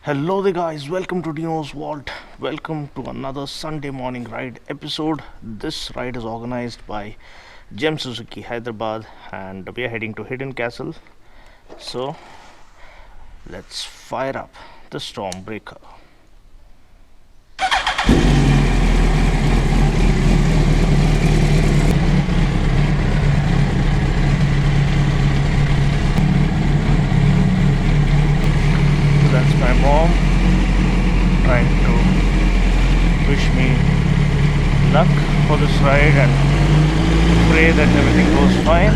Hello there guys, welcome to Dinos Vault. Welcome to another Sunday morning ride episode. This ride is organized by Gem Suzuki Hyderabad and we are heading to Hidden Castle. So let's fire up the Stormbreaker. That's my mom trying to wish me luck for this ride and pray that everything goes fine.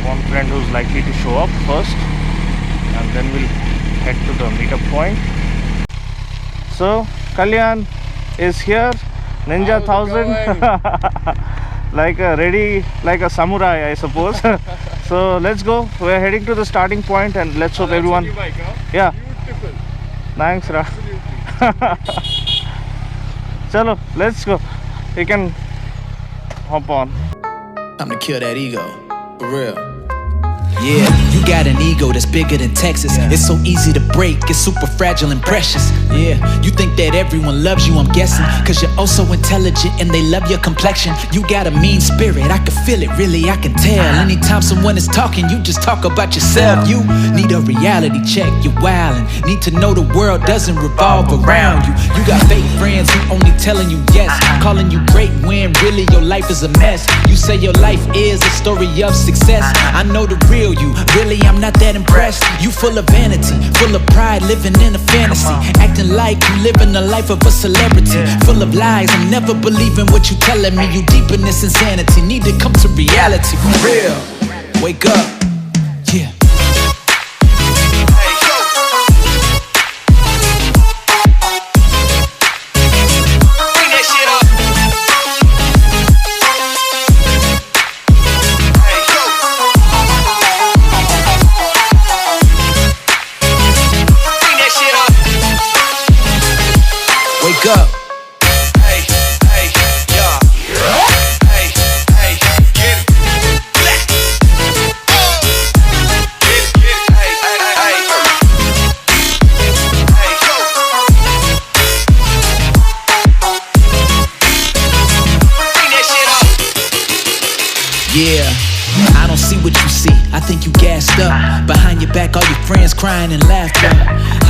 One friend who's likely to show up first, and then we'll head to the meetup point. So Kalyan is here, Ninja 1000 like a samurai, I suppose. So let's go. We're heading to the starting point and let's hope everyone. Bike, huh? Yeah, Beautiful. thanks Ra. Chalo, let's go. You can hop on. Time to kill that ego, for real. Yeah, you got an ego that's bigger than Texas. It's so easy to break, it's super fragile and precious. Yeah, you think that everyone loves you, I'm guessing, cause you're oh so intelligent and they love your complexion. You got a mean spirit, I can feel it, really I can tell. Anytime someone is talking, you just talk about yourself. You need a reality check, you're wildin'. Need to know the world doesn't revolve around you. You got fake friends who only telling you yes, calling you great when really your life is a mess. You say your life is a story of success. I know the real you, really I'm not that impressed. You full of vanity, full of pride, living in a fantasy, acting like you living the life of a celebrity. Full of lies, I'm never believing what you telling me. You deep in this insanity, need to come to reality. For real, wake up, yeah. Wake up. Hey, hey, yeah. Hey, hey, get it. Get it, hey, hey, hey. Hey, go. Bring that shit up. Yeah. I don't see what you see, I think you gassed up. Behind your back, all your friends crying and laughter.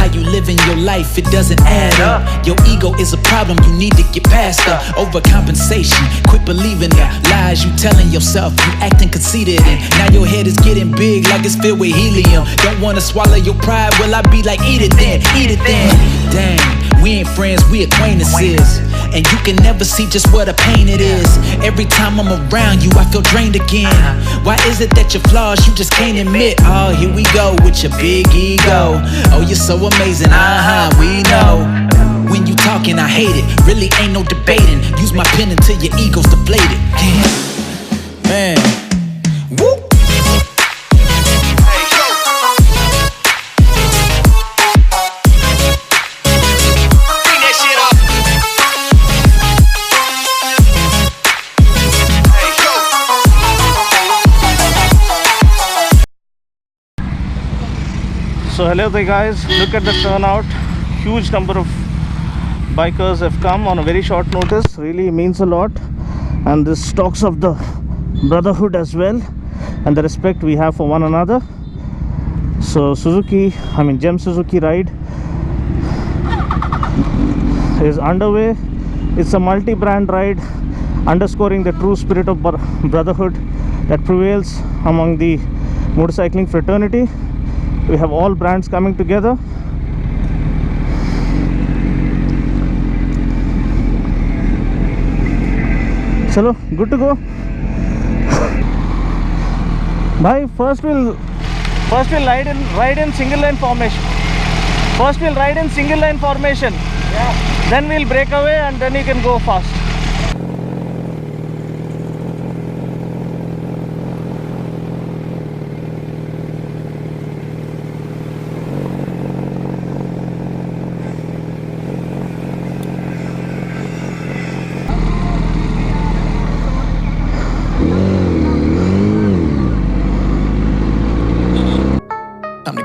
How you living your life, it doesn't add up. Your ego is a problem, you need to get past her. Overcompensation, quit believing the lies you telling yourself. You acting conceited and now your head is getting big like it's filled with helium. Don't wanna swallow your pride, well I be like eat it then, eat it then. Dang, we ain't friends, we acquaintances. And you can never see just what a pain it is. Every time I'm around you, I feel drained again. Why is it that your flaws you just can't admit? Oh, here we go with your big ego. Oh, you're so amazing, we know. When you talking, I hate it. Really ain't no debating. Use my pen until your ego's deflated. Yeah. Man, woo. So hello there guys, look at the turnout. Huge number of bikers have come on a very short notice. Really means a lot, and this talks of the brotherhood as well and the respect we have for one another. So Gem Suzuki ride is underway. It's a multi-brand ride underscoring the true spirit of brotherhood that prevails among the motorcycling fraternity. We have all brands coming together. Chalo, good to go. Bhai, first we'll ride in single lane formation. First we'll ride in single lane formation. Yeah. Then we'll break away and then you can go fast.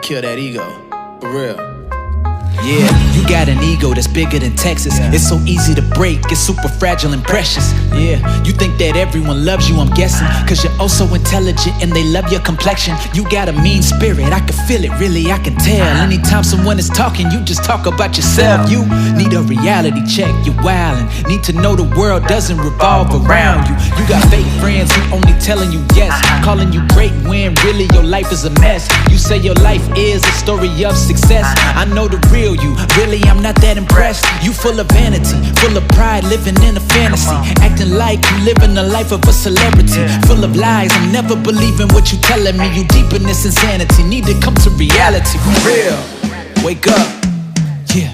kill that ego. For real. Yeah, you got an ego that's bigger than Texas. It's so easy to break, it's super fragile and precious. Yeah, you think that everyone loves you, I'm guessing, cause you're oh so intelligent and they love your complexion. You got a mean spirit, I can feel it, really, I can tell. Anytime someone is talking, you just talk about yourself. You need a reality check, you're wildin'. Need to know the world doesn't revolve around you. You got fake friends who only telling you yes, calling you great when really your life is a mess. You say your life is a story of success. I know the real you, really I'm not that impressed. You full of vanity, full of pride, living in a fantasy, acting like you living the life of a celebrity. Full of lies, I'm never believing what you telling me. You deep in this insanity, need to come to reality. For real, wake up, yeah.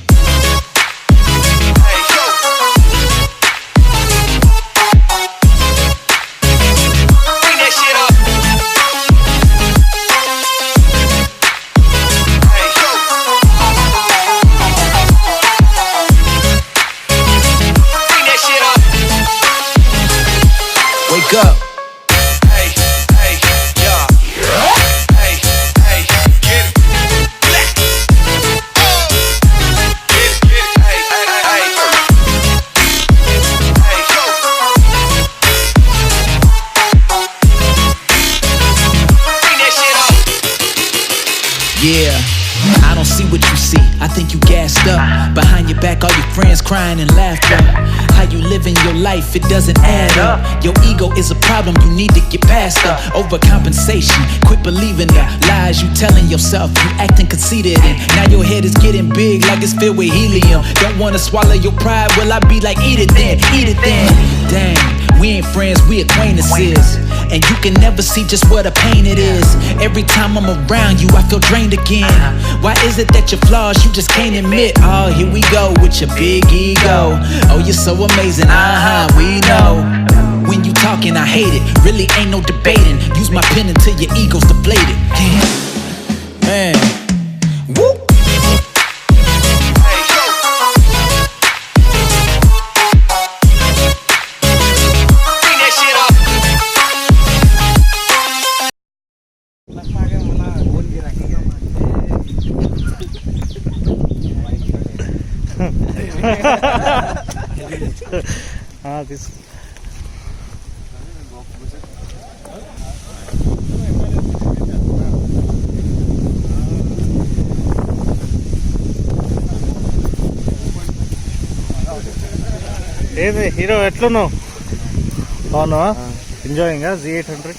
Wake up. Hey, hey, yeah. Hey, hey, get it. Oh. Get it. Hey, hey, hey. Hey, go. Bring that shit up. Yeah. I don't see what you see, I think you gassed up. Behind your back, all your friends crying and laughter. How you living your life, it doesn't add up. Your ego is a problem, you need to get past the overcompensation. Quit believing the lies you telling yourself. You acting conceited and now your head is getting big like it's filled with helium. Don't wanna swallow your pride, well I be like eat it then, eat it then. Dang, we ain't friends, we acquaintances. And you can never see just what a pain it is. Every time I'm around you, I feel drained again. Why is it that your flaws you just can't admit? Oh, here we go with your big ego. Oh, you're so amazing, we know. When you talking, I hate it. Really ain't no debating. Use my pen until your ego's deflated. Yeah, man. Woo. This ఏది hero ఎట్లున్నావు? అవునా? Enjoying Z800.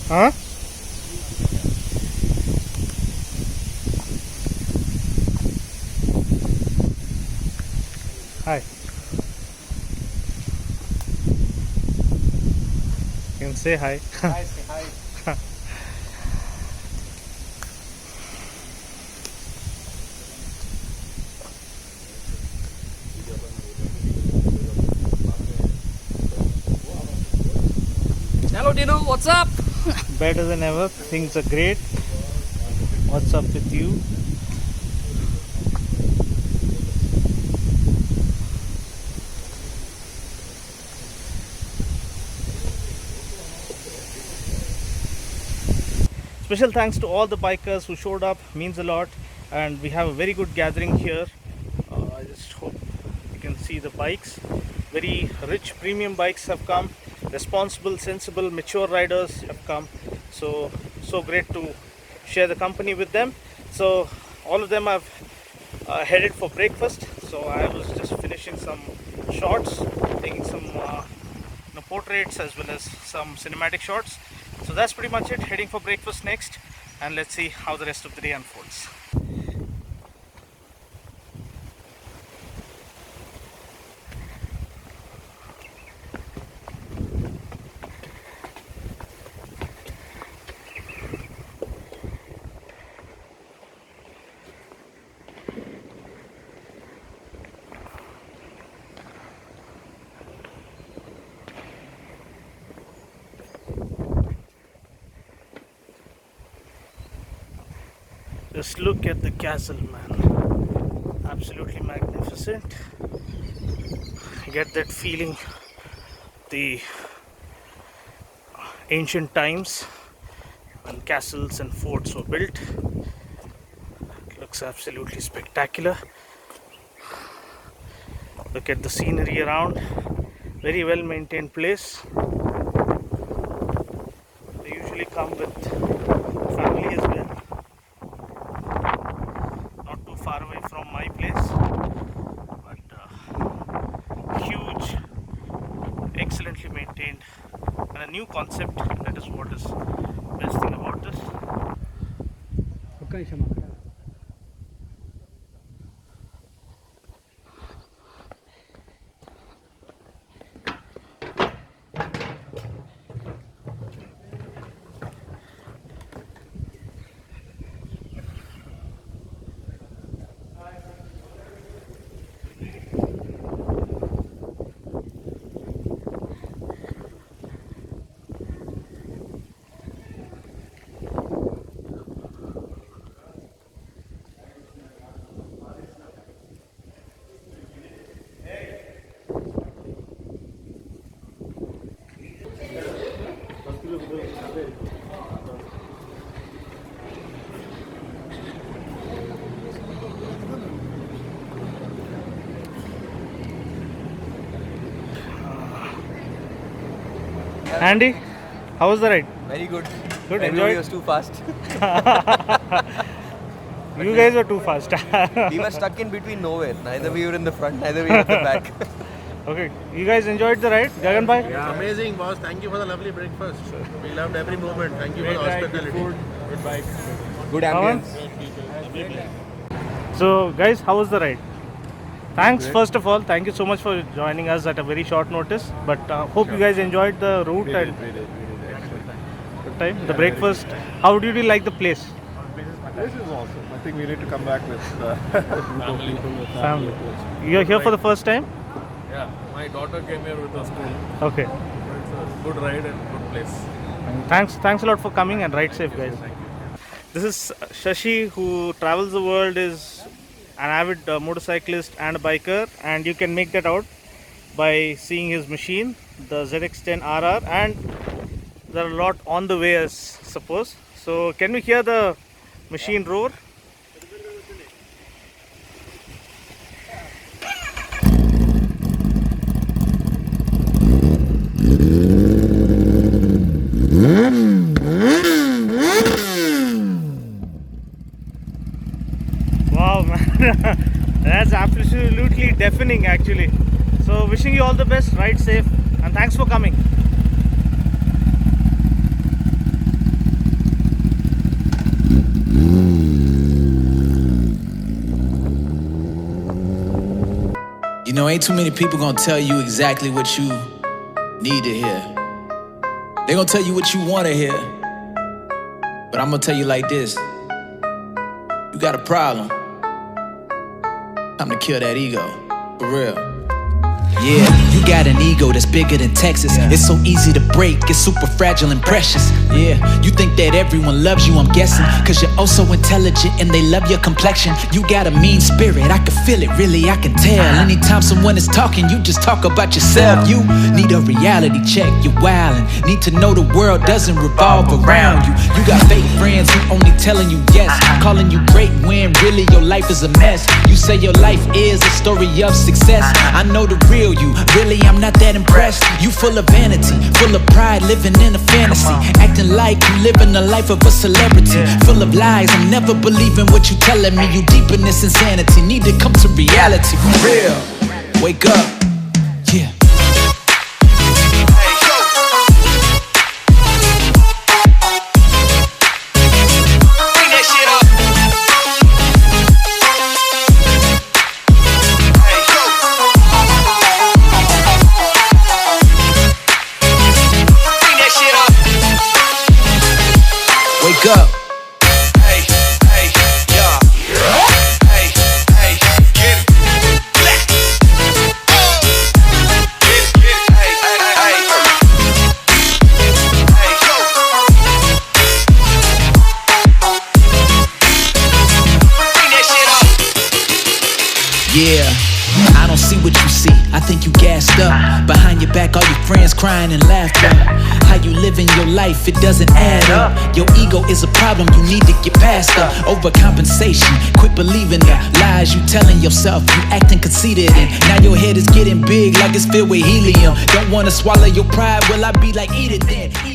Huh? Hi. You can say hi. Hi, say hi. Hello Dino, what's up? Better than ever. Things are great. What's up with you? Special thanks to all the bikers who showed up, means a lot, and we have a very good gathering here. I just hope you can see the bikes. Very rich premium bikes have come, responsible, sensible, mature riders have come. So great to share the company with them. So all of them have headed for breakfast. So I was just finishing some shots, taking some portraits as well as some cinematic shots. So that's pretty much it. Heading for breakfast next, and let's see how the rest of the day unfolds. Just look at the castle, man. Absolutely magnificent. You get that feeling, the ancient times when castles and forts were built. It looks absolutely spectacular. Look at the scenery around. Very well maintained place. They usually come with family as well. Not too far away from my place, but huge, excellently maintained, and a new concept. That is what is best thing about this. Andy, how was the ride? Very good. Good, Everybody enjoyed? was too fast. You guys were too fast. We were stuck in between nowhere. Neither we were in the front, neither we were at the back. Okay, you guys enjoyed the ride? Gagan bhai? Yeah, amazing, boss. Thank you for the lovely breakfast. We loved every moment. Thank you for the hospitality. Good bike. Good Pawan? ambience. So guys, how was the ride? Thanks first of all, thank you so much for joining us at a very short notice, but hope you guys enjoyed the route and good time. The breakfast, how did you like the place? This is awesome. I think we need to come back with Family. You're here for the first time? Yeah, my daughter came here with the school. Okay. It's a good ride and good place. Thanks a lot for coming and ride safe guys. This is Shashi, who travels the world, is an avid motorcyclist and a biker, and you can make that out by seeing his machine, the ZX10RR, and there are a lot on the way, I suppose. So can we hear the machine roar? Wow, man, that's absolutely deafening actually. So wishing you all the best, ride safe, and thanks for coming. You know, ain't too many people gonna tell you exactly what you need to hear. They gonna tell you what you wanna hear. But I'm gonna tell you like this. You got a problem. Time to kill that ego. For real. Yeah, you got an ego that's bigger than Texas. It's so easy to break, it's super fragile and precious. Yeah, you think that everyone loves you, I'm guessing, cause you're oh so intelligent and they love your complexion. You got a mean spirit, I can feel it, really I can tell. Anytime someone is talking, you just talk about yourself. You need a reality check, you're wildin'. Need to know the world doesn't revolve around you. You got fake friends who only telling you yes, calling you great when really your life is a mess. You say your life is a story of success. I know the real you, really I'm not that impressed. You full of vanity, full of pride, living in a fantasy, acting like you living the life of a celebrity. Full of lies, I'm never believing what you telling me. You deep in this insanity, need to come to reality. For real, wake up, yeah. Wake up. Hey, hey, yeah. Hey, hey, get it. gassed up. Behind your back, all your friends crying and laughter. How you living your life, it doesn't add up. Your ego is a problem, you need to get past her. Overcompensation, quit believing the lies you telling yourself. You acting conceited and now your head is getting big like it's filled with helium. Don't wanna swallow your pride, well I be like eat it then.